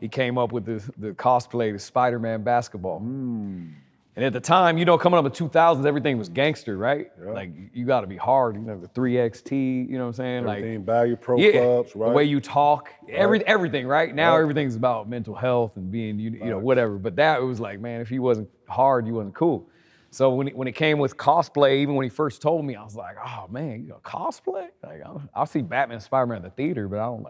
he came up with the cosplay, the Spider-Man basketball. And at the time, you know, coming up in 2000s, everything was gangster, right? Yeah. Like, you gotta be hard, you know, the 3XT, you know what I'm saying? Everything, like, value pro yeah, clubs, right? the way you talk, everything, right? Now Right. everything's about mental health and being, you know, whatever. But that, it was like, man, if he wasn't hard, you wasn't cool. So when it came with cosplay, even when he first told me, I was like, oh man, you know, cosplay? Like, I'll see Batman and Spider-Man in the theater, but I don't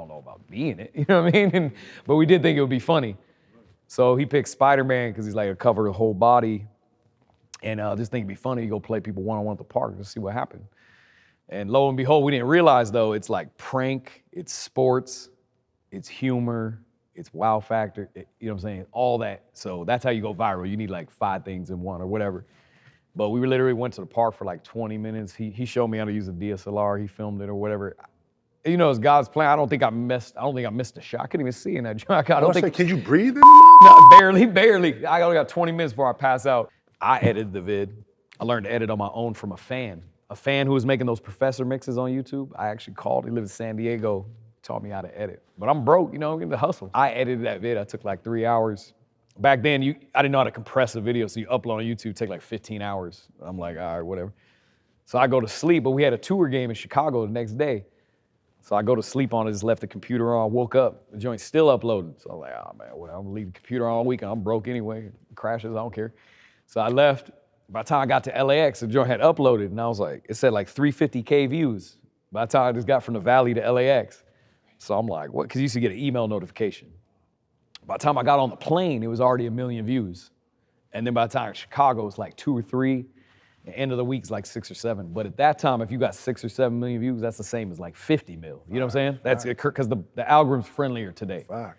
know about being it, you know what I mean? But we did think it would be funny. So he picked Spider-Man because he's like a cover the whole body. And just think it'd be funny, you go play people one-on-one at the park, just see what happened. And lo and behold, we didn't realize though, it's like prank, it's sports, it's humor, it's wow factor, you know what I'm saying? All that. So that's how you go viral. You need like 5 things in one or whatever. But we literally went to the park for like 20 minutes. He showed me how to use a DSLR, he filmed it or whatever. You know, it's God's plan. I don't think I missed a shot. I couldn't even see in that joint. I don't think. Can you breathe in the No, barely. I only got 20 minutes before I pass out. I edited the vid. I learned to edit on my own from a fan who was making those professor mixes on YouTube. I actually called. He lived in San Diego. Taught me how to edit. But I'm broke, you know, I'm in the hustle. I edited that vid. I took like 3 hours. Back then, I didn't know how to compress a video, so you upload on YouTube, take like 15 hours. I'm like, all right, whatever. So I go to sleep, but we had a tour game in Chicago the next day. So I go to sleep on it, just left the computer on, woke up, the joint's still uploading. So I'm like, oh man, whatever, I'm gonna leave the computer on all weekend. I'm broke anyway, it crashes, I don't care. So I left. By the time I got to LAX, the joint had uploaded, and I was like, it said like 350K views. By the time I just got from the Valley to LAX. So I'm like, what? Because you used to get an email notification. By the time I got on the plane, it was already 1 million views. And then by the time Chicago was like 2 or 3. The end of the week's like 6 or 7. But at that time, if you got 6 or 7 million views, that's the same as like 50 mil. You know what I'm saying? That's because the algorithm's friendlier today.